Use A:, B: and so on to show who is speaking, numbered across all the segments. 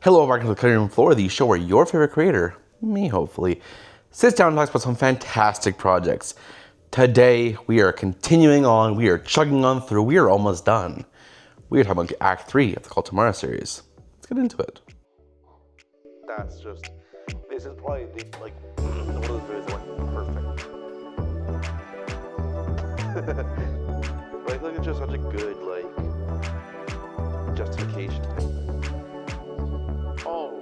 A: Hello, welcome to the Cutting Room Floor, the show where your favorite creator, me hopefully, sits down and talks about some fantastic projects. Today, we are continuing on, we are chugging on through, we are almost done. We are talking about Act 3 of the Call Tomorrow series. Let's get into it. That's just, this is probably one of those videos that went perfect. But I feel like it's just such a good, justification. Oh,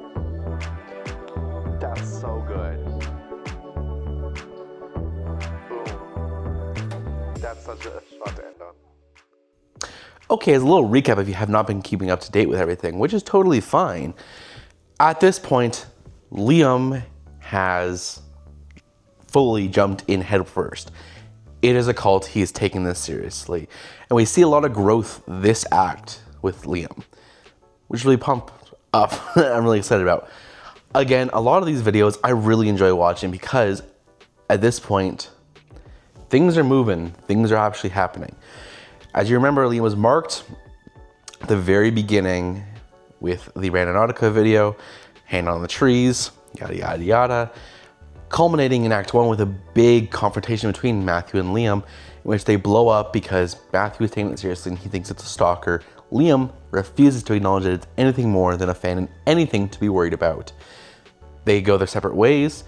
A: that's so good. Boom. That's such a shot to end on. Okay, as a little recap, if you have not been keeping up to date with everything, which is totally fine. At this point, Liam has fully jumped in head first. It is a cult. He is taking this seriously. And we see a lot of growth this act with Liam, which really pumped up. I'm really excited about. Again, a lot of these videos I really enjoy watching because at this point, things are moving. Things are actually happening. As you remember, Liam was marked at the very beginning with the Randonautica video, Hand on the Trees, yada, yada, yada, culminating in Act 1 with a big confrontation between Matthew and Liam, in which they blow up because Matthew is taking it seriously and he thinks it's a stalker. Liam refuses to acknowledge that it's anything more than a fan and anything to be worried about. They go their separate ways,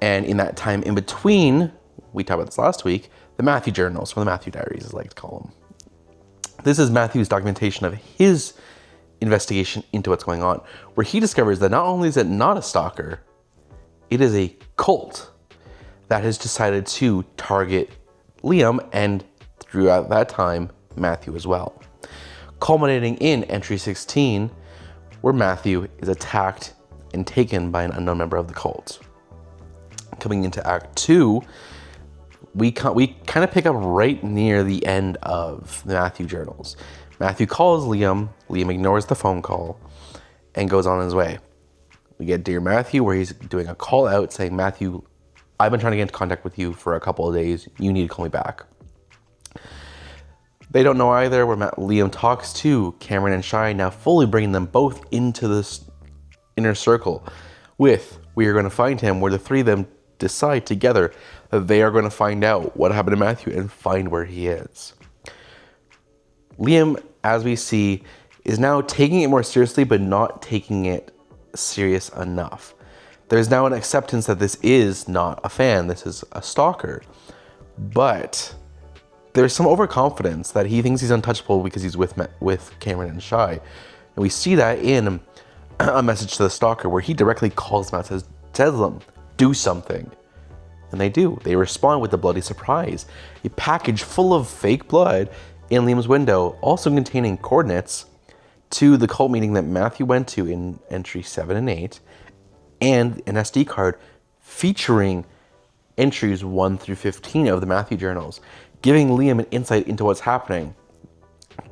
A: and in that time in between, we talked about this last week, the Matthew journals, or the Matthew diaries, as I like to call them. This is Matthew's documentation of his investigation into what's going on, where he discovers that not only is it not a stalker, it is a cult that has decided to target Liam, and throughout that time, Matthew as well. Culminating in entry 16, where Matthew is attacked and taken by an unknown member of the cult. Coming into Act 2, we kind of pick up right near the end of the Matthew journals. Matthew calls Liam, Liam ignores the phone call, and goes on his way. We get Dear Matthew, where he's doing a call out saying, Matthew, I've been trying to get into contact with you for a couple of days. You need to call me back. They don't know either, where Liam talks to Cameron and Shai, now fully bringing them both into this inner circle with We Are Going to Find Him, where the three of them decide together that they are going to find out what happened to Matthew and find where he is. Liam, as we see, is now taking it more seriously, but not taking it serious enough. There's now an acceptance that this is not a fan, this is a stalker. But there's some overconfidence that he thinks he's untouchable because he's with Cameron and Shai. And we see that in a message to the stalker where he directly calls them out, tells them, do something. And they do. They respond with a bloody surprise. A package full of fake blood in Liam's window, also containing coordinates to the cult meeting that Matthew went to in entry 7 and 8, and an SD card featuring entries 1 through 15 of the Matthew journals, giving Liam an insight into what's happening.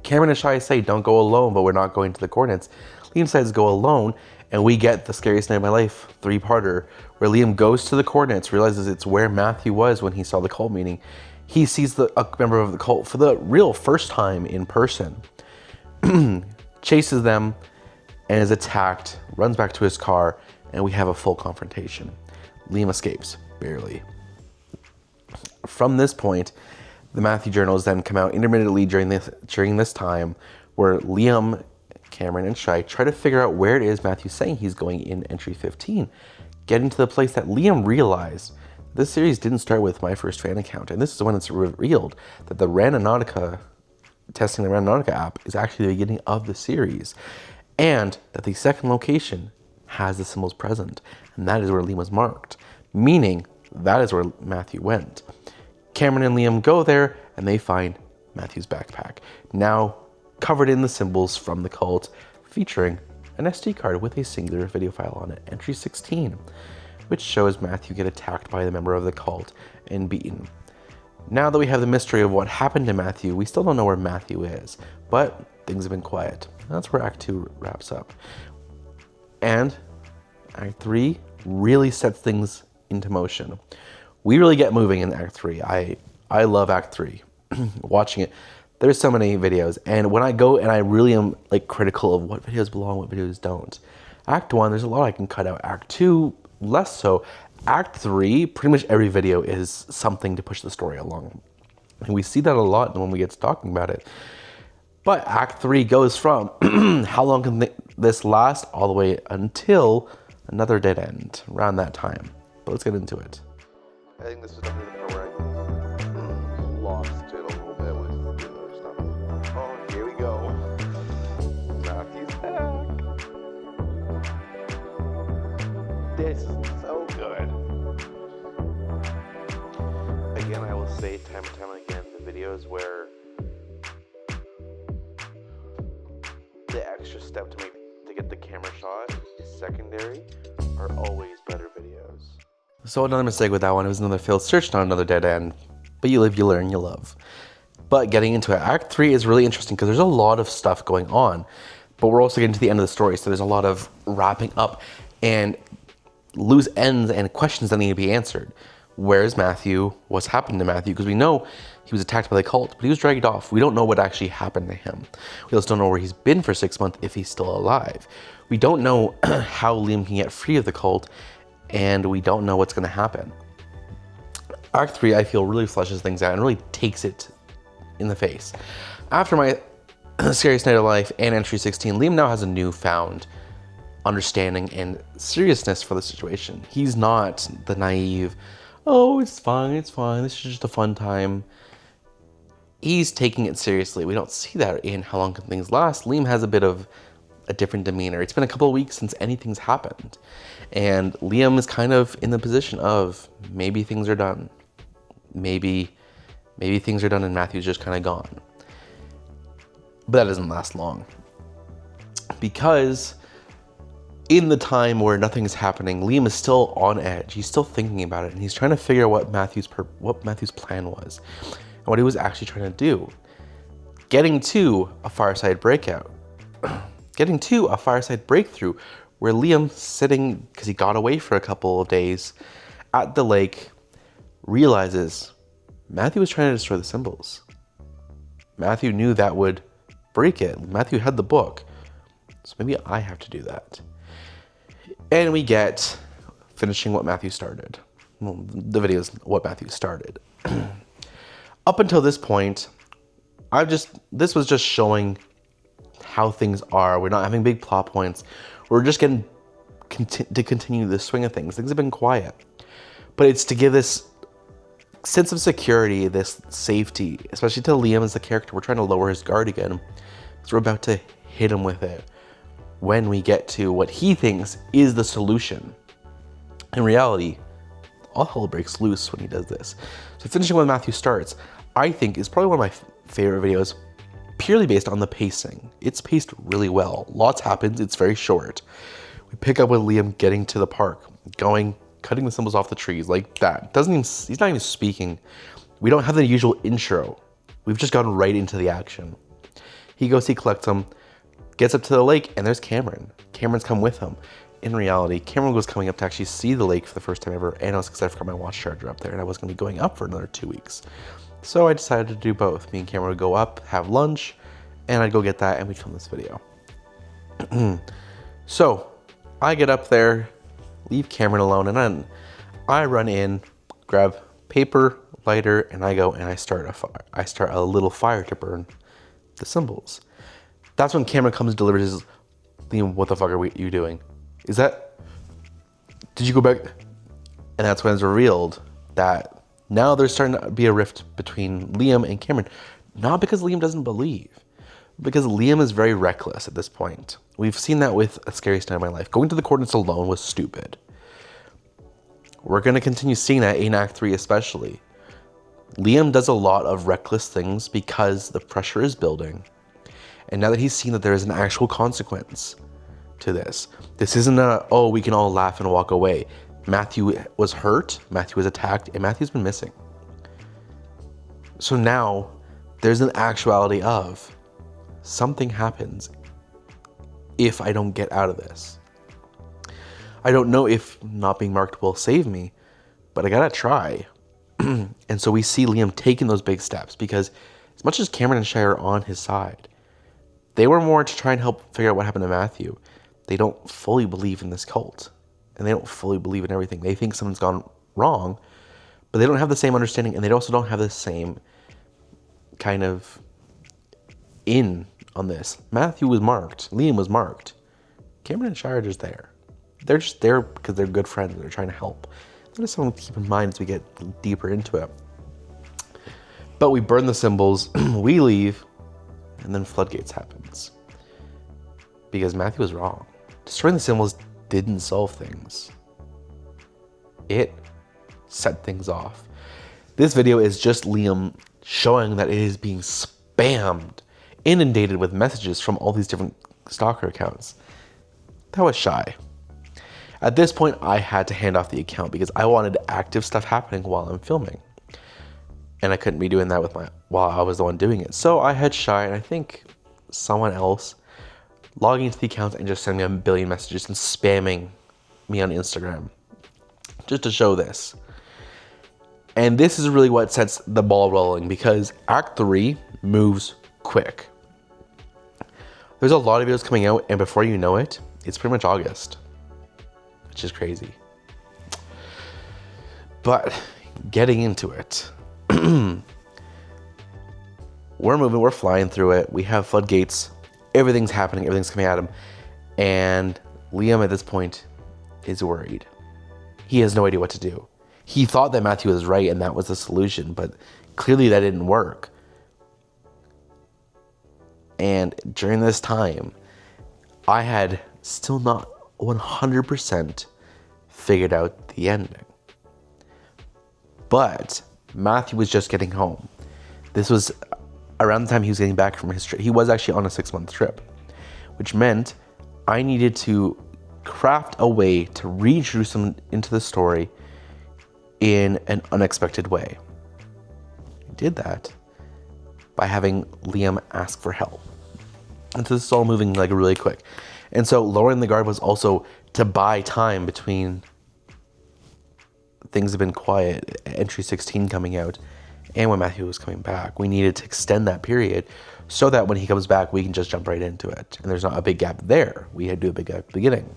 A: Cameron and Shai say, don't go alone, but we're not going to the coordinates. Liam says, go alone, and we get the scariest night of my life, 3-parter, where Liam goes to the coordinates, realizes it's where Matthew was when he saw the cult meeting. He sees a member of the cult for the real first time in person, chases them, and is attacked, runs back to his car, and we have a full confrontation. Liam escapes, barely. From this point, the Matthew journals then come out intermittently during this time, where Liam, Cameron, and Shai try to figure out where it is Matthew's saying he's going in entry 15, getting to the place that Liam realized this series didn't start with My First Fan Account, and this is when it's revealed that the Randonautica, testing the Randonautica app, is actually the beginning of the series, and that the second location has the symbols present, and that is where Liam was marked, meaning that is where Matthew went. Cameron and Liam go there, and they find Matthew's backpack, now covered in the symbols from the cult, featuring an SD card with a singular video file on it, entry 16, which shows Matthew get attacked by the member of the cult and beaten. Now that we have the mystery of what happened to Matthew, we still don't know where Matthew is, but things have been quiet. That's where Act 2 wraps up. And Act 3 really sets things into motion. We really get moving in Act 3. I love Act 3. Watching it, there's so many videos, and when I go and I really am like critical of what videos belong, what videos don't, Act 1, there's a lot I can cut out. Act 2, less so. Act 3, pretty much every video is something to push the story along. And we see that a lot when we get to talking about it. But Act 3 goes from how long can this last all the way until another dead end around that time. But let's get into it. I think this is definitely the part where I lost it a little bit with the other stuff. Oh, here we go. Matthew's back. This is so good. Again, I will say time and time again, the videos where the extra step to get the camera shot is secondary are always better videos. So another mistake with that one, it was another failed search, not another dead end. But you live, you learn, you love. But getting into it, Act 3 is really interesting because there's a lot of stuff going on. But we're also getting to the end of the story, so there's a lot of wrapping up and loose ends and questions that need to be answered. Where is Matthew? What's happened to Matthew? Because we know he was attacked by the cult, but he was dragged off. We don't know what actually happened to him. We also don't know where he's been for 6 months, if he's still alive. We don't know how Liam can get free of the cult, and we don't know what's going to happen. Act 3, I feel, really fleshes things out and really takes it in the face. After my Scariest Night of Life and Entry 16, Liam now has a newfound understanding and seriousness for the situation. He's not the naive, oh, it's fine, this is just a fun time. He's taking it seriously. We don't see that in How Long Can Things Last. Liam has a bit of a different demeanor. It's been a couple of weeks since anything's happened. And Liam is kind of in the position of maybe things are done. Maybe things are done and Matthew's just kind of gone. But that doesn't last long. Because in the time where nothing's happening, Liam is still on edge. He's still thinking about it, and he's trying to figure out what Matthew's plan was and what he was actually trying to do. Getting to a fireside breakout. Getting to a fireside breakthrough where Liam, sitting, because he got away for a couple of days, at the lake, realizes Matthew was trying to destroy the symbols. Matthew knew that would break it. Matthew had the book. So maybe I have to do that. And we get finishing what Matthew started. Well, the video is what Matthew started. Up until this point, this was just showing how things are. We're not having big plot points. We're just getting to continue the swing of things. Things have been quiet. But it's to give this sense of security, this safety, especially to Liam as the character. We're trying to lower his guard again. So we're about to hit him with it when we get to what he thinks is the solution. In reality, all hell breaks loose when he does this. So finishing when Matthew starts, I think is probably one of my favorite videos, purely based on the pacing. It's paced really well. Lots happens, it's very short. We pick up with Liam getting to the park, cutting the symbols off the trees like that. He's not even speaking. We don't have the usual intro. We've just gone right into the action. He collects them, gets up to the lake, and there's Cameron. Cameron's come with him. In reality, Cameron was coming up to actually see the lake for the first time ever, and I was excited for my watch charger up there, and I was going to be going up for another 2 weeks. So I decided to do both. Me and Cameron would go up, have lunch, and I'd go get that, and we'd film this video. So I get up there, leave Cameron alone, and then I run in, grab paper, lighter, and I go and I start a fire. I start a little fire to burn the symbols. That's when Cameron comes and delivers his, Liam, what the fuck are you doing? Did you go back? And that's when it's revealed that now there's starting to be a rift between Liam and Cameron. Not because Liam doesn't believe, because Liam is very reckless at this point. We've seen that with A Scariest Night of My Life. Going to the coordinates alone was stupid. We're going to continue seeing that in Act 3 especially. Liam does a lot of reckless things because the pressure is building. And now that he's seen that there is an actual consequence to this isn't we can all laugh and walk away. Matthew was hurt, Matthew was attacked, and Matthew's been missing. So now there's an actuality of something happens if I don't get out of this. I don't know if not being marked will save me, but I gotta try. And so we see Liam taking those big steps because as much as Cameron and Shai are on his side, they were more to try and help figure out what happened to Matthew. they don't fully believe in this cult. And they don't fully believe in everything. They think something's gone wrong, but they don't have the same understanding, and they also don't have the same kind of in on this. Matthew was marked. Liam was marked. Cameron and Shire are just there. They're just there because they're good friends. They're trying to help. That is something to keep in mind as we get deeper into it. But we burn the symbols, we leave, and then floodgates happens. Because Matthew was wrong. Destroying the symbols didn't solve things. It set things off. This video is just Liam showing that it is being spammed, inundated with messages from all these different stalker accounts. That was shy. At this point, I had to hand off the account because I wanted active stuff happening while I'm filming. And I couldn't be doing that while I was the one doing it. So I had Shy, and I think someone else, logging into the account and just sending me a billion messages and spamming me on Instagram. Just to show this. And this is really what sets the ball rolling, because Act 3 moves quick. There's a lot of videos coming out, and before you know it, it's pretty much August. Which is crazy. But getting into it. We're moving, we're flying through it. We have floodgates. Everything's happening, everything's coming at him. And Liam at this point is worried. He has no idea what to do. He thought that Matthew was right and that was the solution, but clearly that didn't work. And during this time, I had still not 100% figured out the ending. But Matthew was just getting home. This was around the time he was getting back from his trip. He was actually on a 6-month trip, which meant I needed to craft a way to reintroduce him into the story in an unexpected way. I did that by having Liam ask for help. And so this is all moving like really quick. And so lowering the guard was also to buy time between things have been quiet, entry 16 coming out, and when Matthew was coming back. We needed to extend that period so that when he comes back, we can just jump right into it. And there's not a big gap there. We had to do a big gap at the beginning.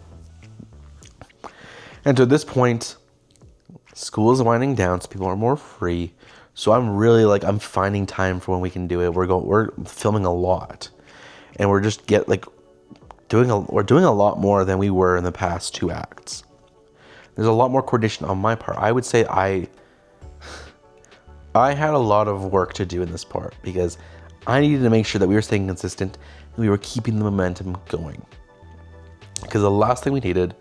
A: And to this point, school is winding down, so people are more free. So I'm really I'm finding time for when we can do it. We're filming a lot. And we're just doing a lot more than we were in the past 2 acts. There's a lot more coordination on my part. I would say I had a lot of work to do in this part because I needed to make sure that we were staying consistent and we were keeping the momentum going. Because the last thing we needed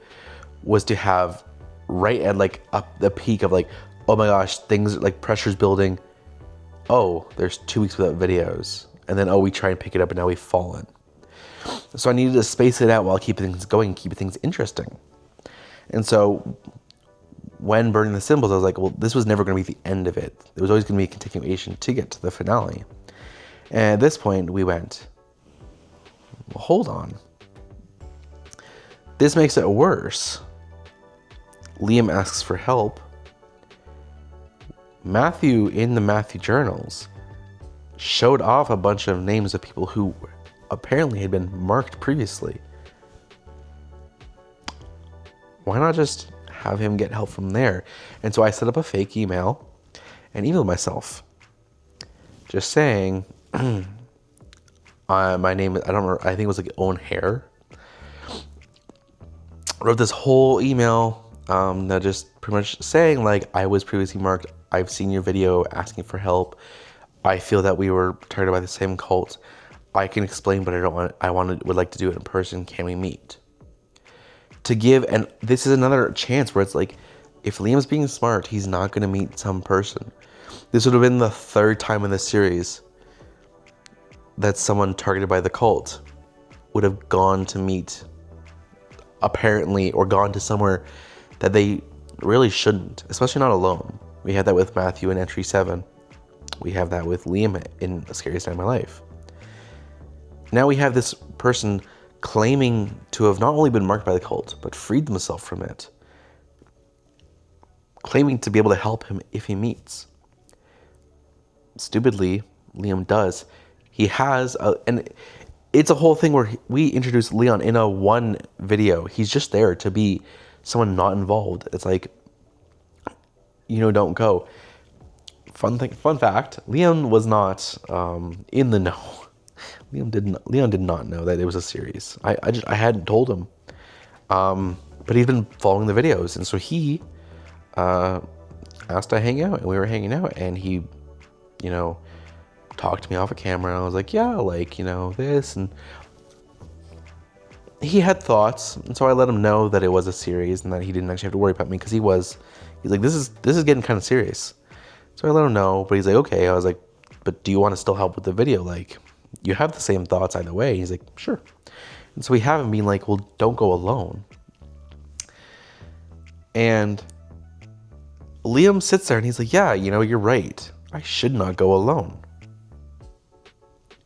A: was to have right at up the peak of oh my gosh, things pressure's building. Oh, there's 2 weeks without videos. And then, we try and pick it up and now we've fallen. So I needed to space it out while keeping things going, keeping things interesting. And so when burning the symbols, I was like, well, this was never going to be the end of it. There was always going to be a continuation to get to the finale. And at this point, we went, well, hold on. This makes it worse. Liam asks for help. Matthew, in the Matthew journals, showed off a bunch of names of people who apparently had been marked previously. Why not just have him get help from there? And so I set up a fake email and emailed myself, just saying, my name, I don't remember, I think it was Owen Hair. Wrote this whole email that just pretty much saying I was previously marked. I've seen your video asking for help. I feel that we were targeted by the same cult. I can explain, but would like to do it in person. Can we meet? To give, and this is another chance where it's if Liam's being smart, he's not going to meet some person. This would have been the 3rd time in the series that someone targeted by the cult would have gone to meet, apparently, or gone to somewhere that they really shouldn't, especially not alone. We had that with Matthew in entry 7. We have that with Liam in The Scariest Night of My Life. Now we have this person claiming to have not only been marked by the cult, but freed themselves from it. Claiming to be able to help him if he meets. Stupidly, Liam does. He has, and it's a whole thing where we introduce Leon in a one video. He's just there to be someone not involved. It's like, don't go. Fun fact, Leon was not in the know. Leon did not know that it was a series. I hadn't told him. But he's been following the videos, and so he asked to hang out, and we were hanging out, and he, talked to me off a camera, and I was like, yeah, like, this, and he had thoughts, and so I let him know that it was a series and that he didn't actually have to worry about me, because he's like, this is getting kind of serious. So I let him know, but he's like, okay. I was like, but do you want to still help with the video? Like, you have the same thoughts either way. He's like, sure. And so we have him being like, well, don't go alone. And Liam sits there and he's like, yeah, you're right. I should not go alone.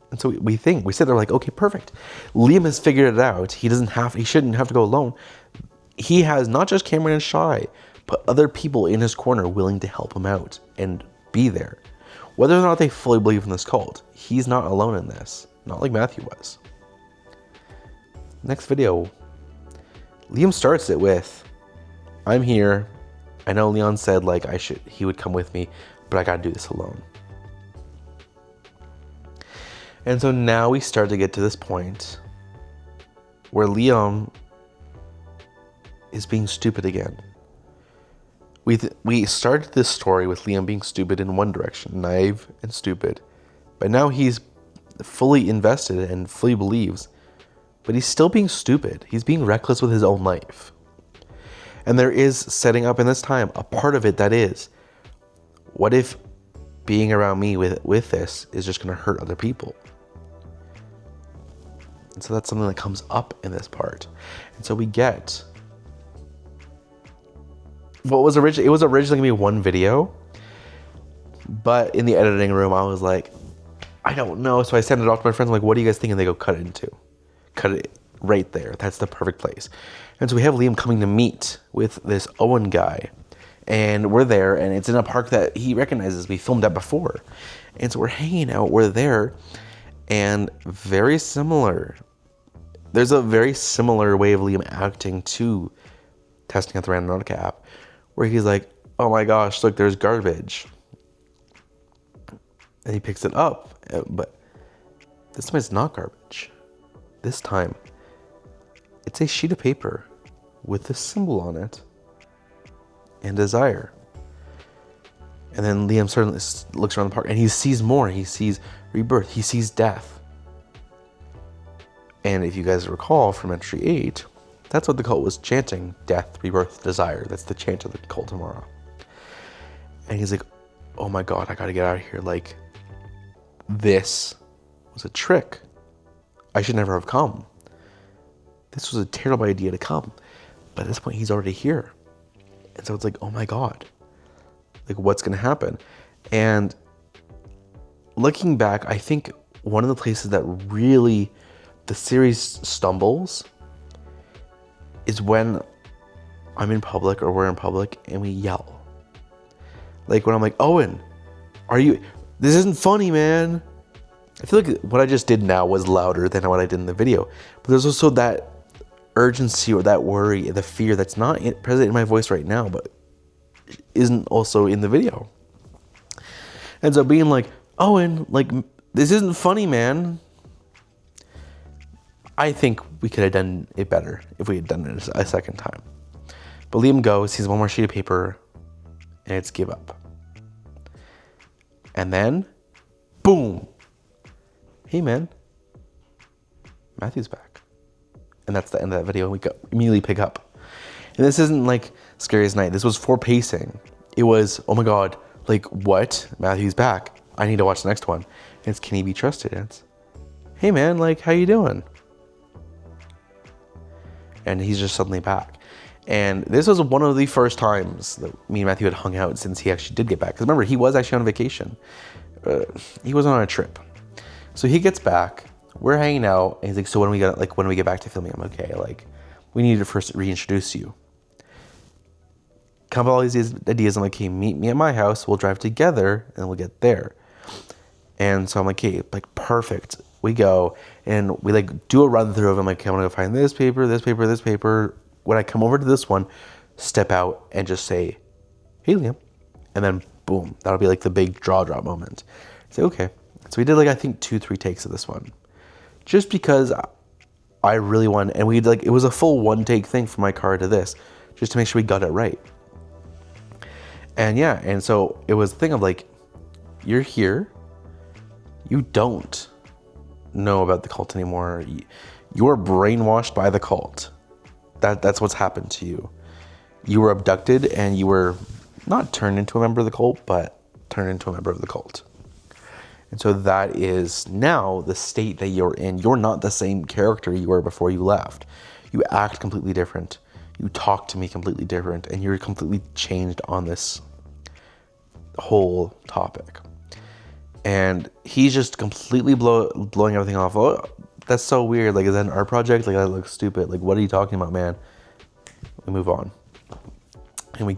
A: And so we sit there like, okay, perfect. Liam has figured it out. He shouldn't have to go alone. He has not just Cameron and Shy, but other people in his corner willing to help him out and be there. Whether or not they fully believe in this cult, he's not alone in this. Not like Matthew was. Next video, Liam starts it with, I'm here. I know Leon said like he would come with me, but I gotta do this alone. And so now we start to get to this point where Liam is being stupid again. We started this story with Liam being stupid in one direction, naive and stupid. But now he's fully invested and fully believes, but he's still being stupid. He's being reckless with his own life. And there is setting up in this time a part of it that is, what if being around me with this is just going to hurt other people? And so that's something that comes up in this part. And so we get it was originally going to be one video, but in the editing room I was like, I don't know. So I sent it off to my friends. I'm like, what do you guys think? And they go, cut it right there. That's the perfect place. And so we have Liam coming to meet with this Owen guy, and we're there, and it's in a park that he recognizes we filmed at before. And so we're hanging out, we're there, and very similar. There's a very similar way of Liam acting to testing at the Randonautica app, where he's like, oh my gosh, look, there's garbage. And he picks it up, but this time it's not garbage. This time, it's a sheet of paper with a symbol on it and desire. And then Liam suddenly looks around the park and he sees more. He sees rebirth. He sees death. And if you guys recall from entry 8, that's what the cult was chanting. Death, rebirth, desire. That's the chant of the cult tomorrow. And he's like, oh my God, I gotta get out of here. Like, this was a trick. I should never have come. This was a terrible idea to come. But at this point, he's already here. And so it's like, oh my God. Like, what's going to happen? And looking back, I think one of the places that really the series stumbles is when I'm in public or we're in public and we yell. Like when I'm like, Owen, this isn't funny, man. I feel like what I just did now was louder than what I did in the video. But there's also that urgency or that worry, the fear that's not present in my voice right now, but isn't also in the video. And so being like, Owen, like, this isn't funny, man. I think we could have done it better if we had done it a second time. But Liam goes, he's one more sheet of paper, and it's give up. And then, boom. Hey, man. Matthew's back. And that's the end of that video. We immediately pick up. And this isn't like Scariest Night. This was for pacing. It was, oh my God, like, what? Matthew's back. I need to watch the next one. And it's, can he be trusted? And it's, hey, man, like, how you doing? And he's just suddenly back. And this was one of the first times that me and Matthew had hung out since he actually did get back. Because remember, he was actually on vacation. He wasn't on a trip. So he gets back. We're hanging out. And he's like, so when we get back to filming, I'm okay. Like, we need to first reintroduce you. Come up with all these ideas. I'm like, okay, meet me at my house. We'll drive together and we'll get there. And so I'm like, okay, like, perfect. we go and we like do a run through of them. Like, okay, I'm gonna go find this paper, this paper, this paper. When I come over to this one, step out and just say, "Hey, Liam," and then boom, that'll be like the big draw drop moment. Say, okay. So we did like I think 2-3 takes of this one, just because I really wanted, and we like it was a full 1 take thing from my car to this, just to make sure we got it right. And yeah, and so it was a thing of like, you're here, you don't know about the cult anymore. You're brainwashed by the cult. That's what's happened to you. You were abducted and you were not turned into a member of the cult, but turned into a member of the cult. And so that is now the state that you're in. You're not the same character you were before you left. You act completely different. You talk to me completely different, and you're completely changed on this whole topic. And he's just completely blowing everything off. Oh, that's so weird. Like, is that an art project? Like, that looks stupid. Like, what are you talking about, man? We move on. And we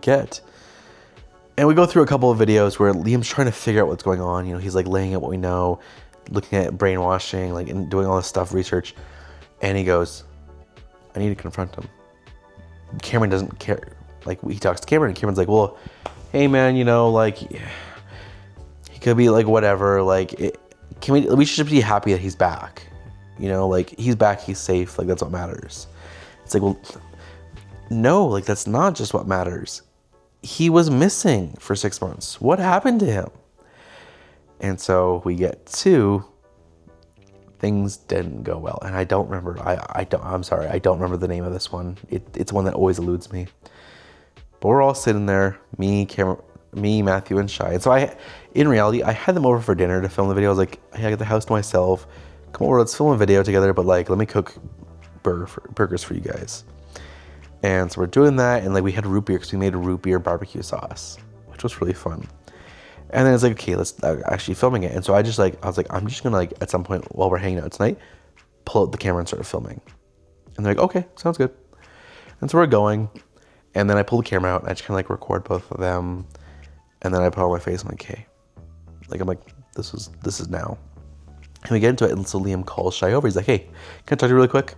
A: go through a couple of videos where Liam's trying to figure out what's going on. You know, he's like laying out what we know, looking at brainwashing, like, and doing all this stuff, research. And he goes, I need to confront him. Cameron doesn't care. Like, he talks to Cameron, and Cameron's like, well, hey, man, you know, like, he could be like whatever. Like, we should just be happy that he's back. You know, like, he's back, he's safe. Like, that's what matters. It's like, well, no, like, that's not just what matters. He was missing for 6 months. What happened to him? And so we get to things didn't go well. And I don't remember. I'm sorry. I don't remember the name of this one. It's one that always eludes me. But we're all sitting there, me, Matthew, and Shy. And so in reality, I had them over for dinner to film the video. I was like, hey, I got the house to myself. Come over, let's film a video together. But like, let me cook burgers for you guys. And so we're doing that, and like we had root beer because we made a root beer barbecue sauce, which was really fun. And then it's like, okay, let's actually filming it. And so I was like, I'm just gonna like at some point while we're hanging out tonight, pull out the camera and start filming. And they're like, okay, sounds good. And so we're going, and then I pull the camera out and I just kind of like record both of them, and then I put on my face. I'm like, hey, I'm like, this is now. And we get into it, and so Liam calls Shy over. He's like, hey, can I talk to you really quick?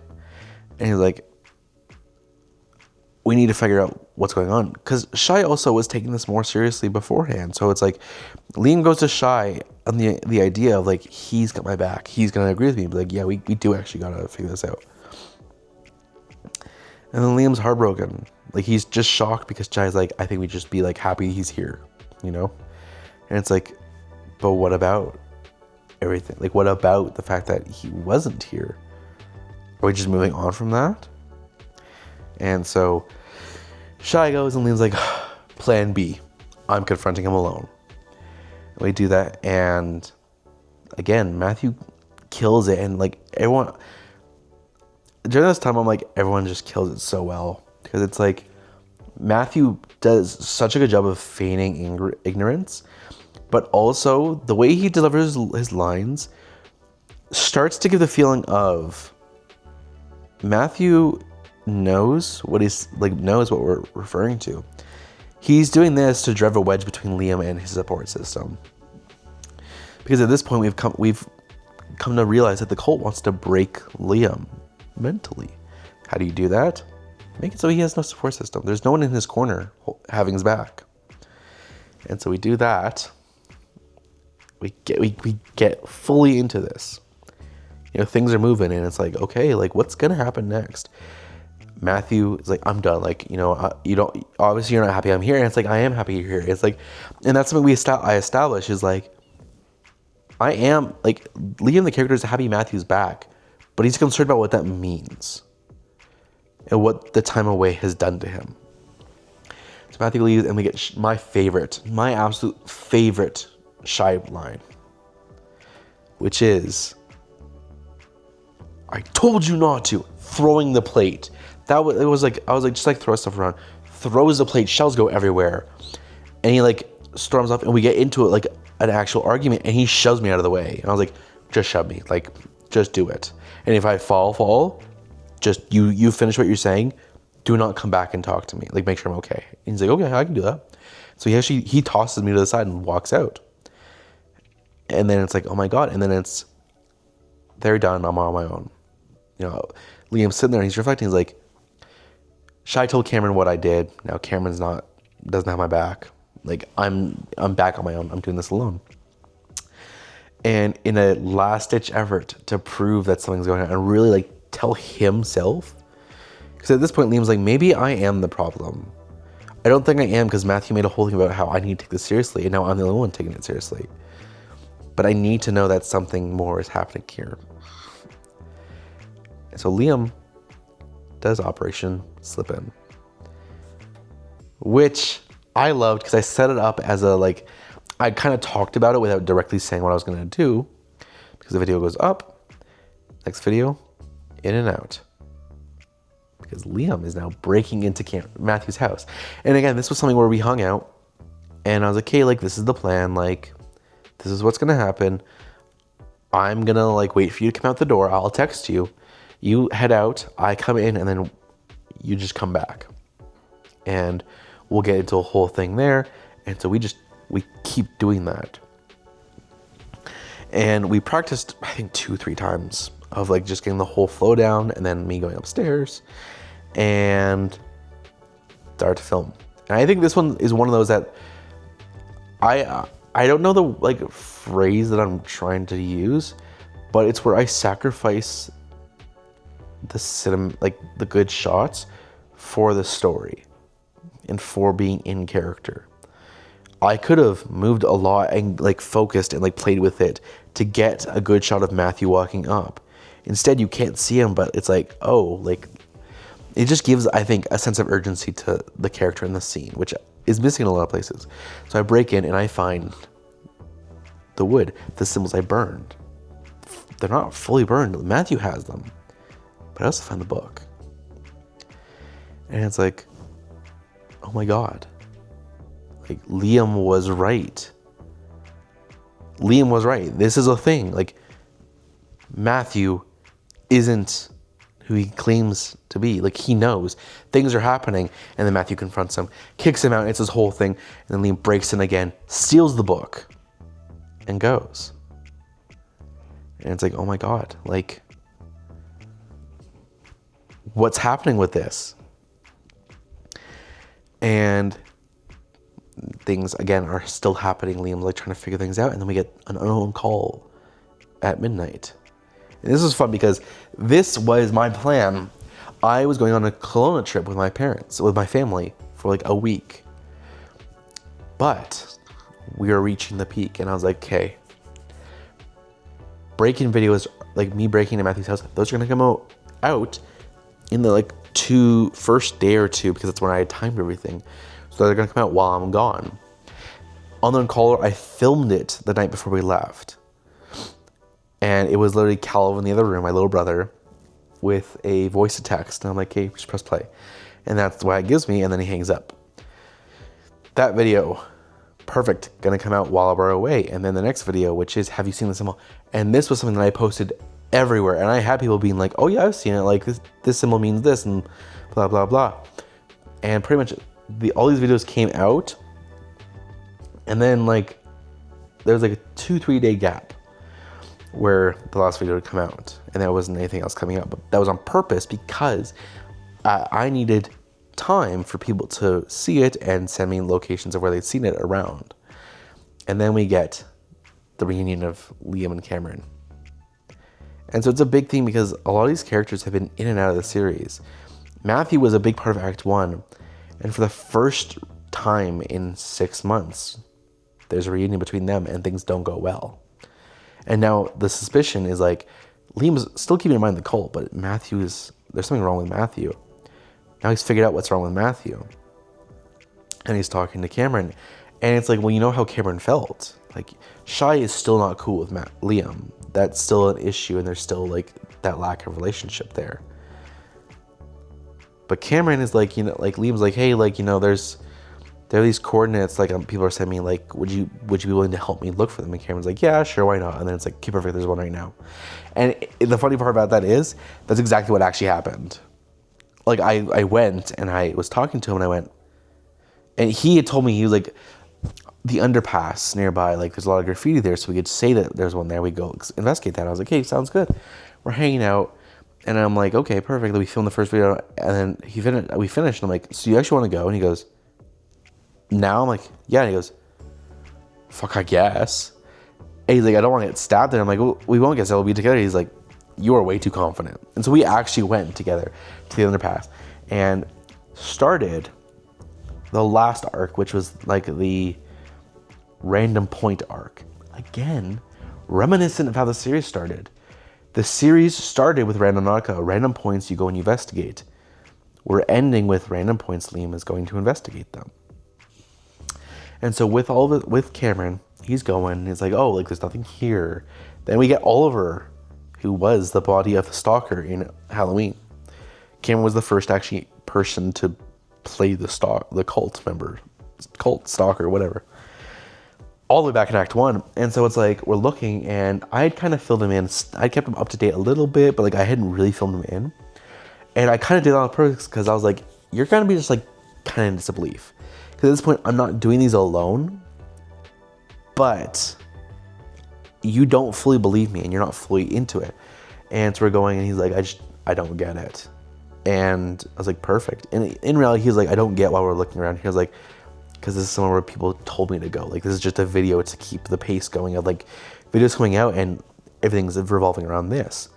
A: And he's like, we need to figure out what's going on, because Shy also was taking this more seriously beforehand. So it's like Liam goes to Shy on the idea of like, he's got my back, he's gonna agree with me, but like, yeah, we do actually gotta figure this out. And then Liam's heartbroken, like he's just shocked because Shy's like, I think we just be like happy he's here, you know. And it's like, but what about everything? Like, what about the fact that he wasn't here? Are we just moving on from that? And so Shy goes, and Liam's like, plan B, I'm confronting him alone. And we do that, and again, Matthew kills it. And like everyone during this time, I'm like, everyone just kills it so well, because it's like Matthew does such a good job of feigning ignorance, but also the way he delivers his lines starts to give the feeling of Matthew knows what we're referring to. He's doing this to drive a wedge between Liam and his support system, because at this point we've come to realize that the cult wants to break Liam mentally. How do you do that? Make it so he has no support system. There's no one in his corner having his back. And so we do that. We get fully into this. You know, things are moving, and it's like, okay, like what's gonna happen next? Matthew is like, I'm done. Like, you know, you don't, obviously you're not happy I'm here. And it's like, I am happy you're here. It's like, and that's something I establish is like, I am, like, Liam, the character, is happy Matthew's back, but he's concerned about what that means and what the time away has done to him. So Matthew leaves, and we get my absolute favorite Shy line, which is, I told you not to, throwing the plate. I was like, just like throw stuff around, throws the plate, shells go everywhere. And he like storms off, and we get into it like an actual argument, and he shoves me out of the way. And I was like, just shove me, like, just do it. And if I fall, just you finish what you're saying. Do not come back and talk to me. Like, make sure I'm okay. And he's like, okay, I can do that. So he tosses me to the side and walks out. And then it's like, oh my God. And then it's, they're done. I'm on my own. You know, Liam's sitting there and he's reflecting. He's like, Shai told Cameron what I did. Now Cameron's doesn't have my back. Like, I'm back on my own. I'm doing this alone. And in a last ditch effort to prove that something's going on and really like tell himself, because at this point Liam's like, maybe I am the problem. I don't think I am, because Matthew made a whole thing about how I need to take this seriously, and now I'm the only one taking it seriously. But I need to know that something more is happening here. And so Liam does Operation Slip In, which I loved because I set it up as a, like, I kind of talked about it without directly saying what I was going to do, because the video goes up, next video, in and out. Because Liam is now breaking into Matthew's house. And again, this was something where we hung out, and I was like, okay, like, this is the plan, like, this is what's going to happen. I'm going to, like, wait for you to come out the door. I'll text you. You head out, I come in, and then you just come back. And we'll get into a whole thing there. And so we keep doing that. And we practiced, I think, 2-3 times of like just getting the whole flow down, and then me going upstairs and start to film. And I think this one is one of those that I don't know the like phrase that I'm trying to use, but it's where I sacrifice the good shots for the story and for being in character. I could have moved a lot and like focused and like played with it to get a good shot of Matthew walking up. Instead, you can't see him, but it's like, oh, like, it just gives, I think, a sense of urgency to the character in the scene, which is missing in a lot of places. So I break in and I find the wood, the symbols I burned. They're not fully burned. Matthew has them. But I also find the book. And it's like, oh my God. Like, Liam was right. Liam was right. This is a thing. Like, Matthew isn't who he claims to be. Like, he knows things are happening, and then Matthew confronts him, kicks him out. It's this whole thing, and then Liam breaks in again, steals the book, and goes. And it's like, oh my God, like, what's happening with this? And things again are still happening. Liam's like trying to figure things out, and then we get an unknown call at midnight. And this was fun because this was my plan. I was going on a Kelowna trip with my parents, with my family, for like a week. But we were reaching the peak, and I was like, okay, break-in videos, like me breaking into Matthew's house, those are gonna come out in the like first day or two, because that's when I had timed everything. So they're gonna come out while I'm gone. Unknown caller, I filmed it the night before we left. And it was literally Calvin in the other room, my little brother, with a voice to text. And I'm like, hey, just press play. And that's what it gives me, and then he hangs up. That video, perfect, gonna come out while we're away. And then the next video, which is, have you seen the symbol? And this was something that I posted everywhere. And I had people being like, oh yeah, I've seen it. Like, this symbol means this, and blah, blah, blah. And pretty much all these videos came out. And then like, there was like a 2-3 day gap where the last video would come out, and there wasn't anything else coming out. But that was on purpose, because I needed time for people to see it and send me locations of where they'd seen it around. And then we get the reunion of Liam and Cameron. And so it's a big thing because a lot of these characters have been in and out of the series. Matthew was a big part of Act 1, and for the first time in 6 months, there's a reunion between them and things don't go well. And now the suspicion is like, Liam's still keeping in mind the cult, but there's something wrong with Matthew. Now he's figured out what's wrong with Matthew. And he's talking to Cameron. And it's like, well, you know how Cameron felt. Like, Shai is still not cool with Liam. That's still an issue, and there's still like that lack of relationship there. But Cameron is like, you know, like Liam's like, hey, like, you know, there are these coordinates, like people are sending me, like, would you be willing to help me look for them? And Cameron's like, yeah, sure, why not? And then it's like, okay, perfect, there's one right now. And the funny part about that is, that's exactly what actually happened. Like, I went, and I was talking to him, and I went, and he had told me, he was like, the underpass nearby, like there's a lot of graffiti there, so we could say that there's one there. We go investigate that. I was like, hey, sounds good. We're hanging out, and I'm like, okay, perfect. We filmed the first video, and then we finished, and I'm like, so you actually want to go? And he goes, now? I'm like, yeah. And he goes, fuck, I guess. And he's like, I don't want to get stabbed. And I'm like, well, we won't get stabbed. We'll be together. He's like, you are way too confident. And so we actually went together to the underpass and started the last arc, which was like the random point arc. Again, reminiscent of how the series started. The series started with Random Nautica, random points you go and you investigate. We're ending with random points Liam is going to investigate them. And so with Cameron, he's going, he's like, oh, like there's nothing here. Then we get Oliver, who was the body of the stalker in Halloween. Cameron was the first actually person to play the cult member, cult stalker, whatever. All the way back in Act 1. And so it's like, we're looking, and I had kind of filled him in. I kept him up to date a little bit, but like I hadn't really filled him in. And I kind of did it on purpose because I was like, you're going to be just like kind of in disbelief. Because at this point, I'm not doing these alone, but you don't fully believe me and you're not fully into it. And so we're going, and he's like, I don't get it. And I was like, perfect. And in reality, he's like, I don't get why we're looking around. He was like, because this is somewhere where people told me to go. Like, this is just a video to keep the pace going of like videos coming out, and everything's revolving around this.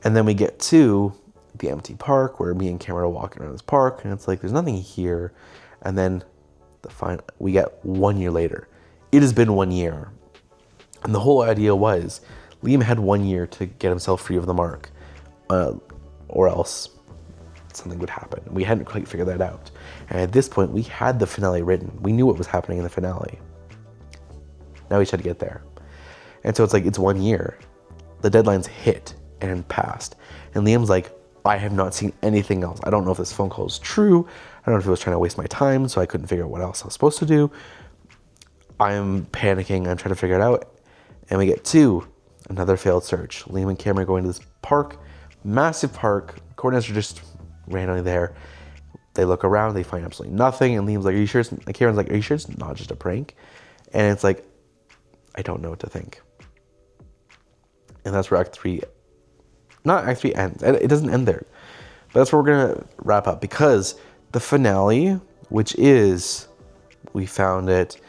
A: And then we get to the empty park where me and Cameron are walking around this park, and it's like, there's nothing here. And then we get 1 year later. It has been 1 year. And the whole idea was Liam had 1 year to get himself free of the mark, or else something would happen. We hadn't quite figured that out. And at this point, we had the finale written. We knew what was happening in the finale. Now we just had to get there. And so it's like, it's 1 year. The deadline's hit and passed. And Liam's like, I have not seen anything else. I don't know if this phone call is true. I don't know if he was trying to waste my time, so I couldn't figure out what else I was supposed to do. I'm panicking. I'm trying to figure it out. And we get to another failed search. Liam and Cameron are going to this park, massive park. Coordinates are just randomly there. They look around, they find absolutely nothing. And Liam's like, are you sure? Cameron's like, are you sure it's not just a prank? And it's like, I don't know what to think. And that's where Act 3 ends. And it doesn't end there. But that's where we're going to wrap up, because the finale, which is, we found it,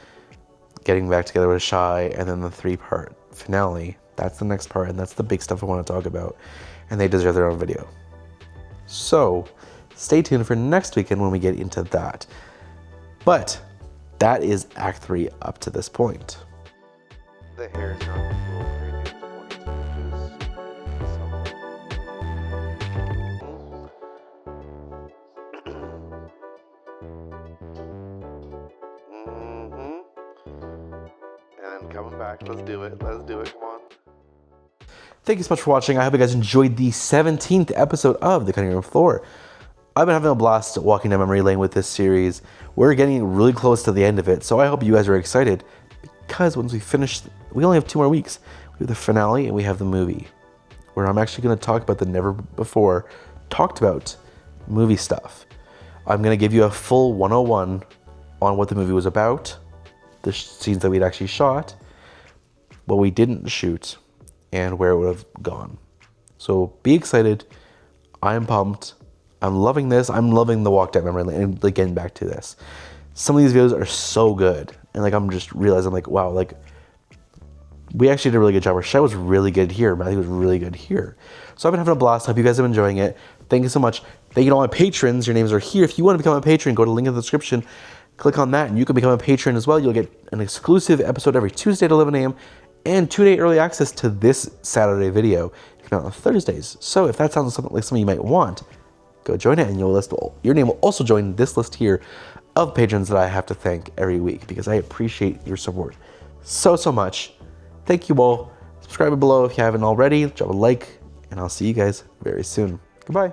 A: getting back together with Shy, and then the 3-part finale, that's the next part, and that's the big stuff I want to talk about. And they deserve their own video. So, stay tuned for next weekend when we get into that. But that is Act 3 up to this point. The hairs are on the floor. Coming back. Let's do it. Come on. Thank you so much for watching. I hope you guys enjoyed the 17th episode of The Cutting Room Floor. I've been having a blast walking down memory lane with this series. We're getting really close to the end of it, so I hope you guys are excited, because once we finish, we only have 2 more weeks. We have the finale and we have the movie, where I'm actually going to talk about the never before talked about movie stuff. I'm going to give you a full 101 on what the movie was about, the scenes that we'd actually shot, what we didn't shoot, and where it would have gone. So be excited. I'm pumped. I'm loving this. I'm loving the walk down memory lane and like getting back to this. Some of these videos are so good, and like I'm just realizing like, wow, like we actually did a really good job. Rochelle was really good here. Matthew was really good here. So I've been having a blast. Hope you guys have been enjoying it. Thank you so much. Thank you to all my patrons. Your names are here. If you want to become a patron, go to the link in the description. Click on that and you can become a patron as well. You'll get an exclusive episode every Tuesday at 11 a.m. and 2-day early access to this Saturday video. It's out on Thursdays. So if that sounds like something you might want, go join it, and your name will also join this list here of patrons that I have to thank every week, because I appreciate your support so much. Thank you all. Subscribe below if you haven't already. Drop a like, and I'll see you guys very soon. Goodbye.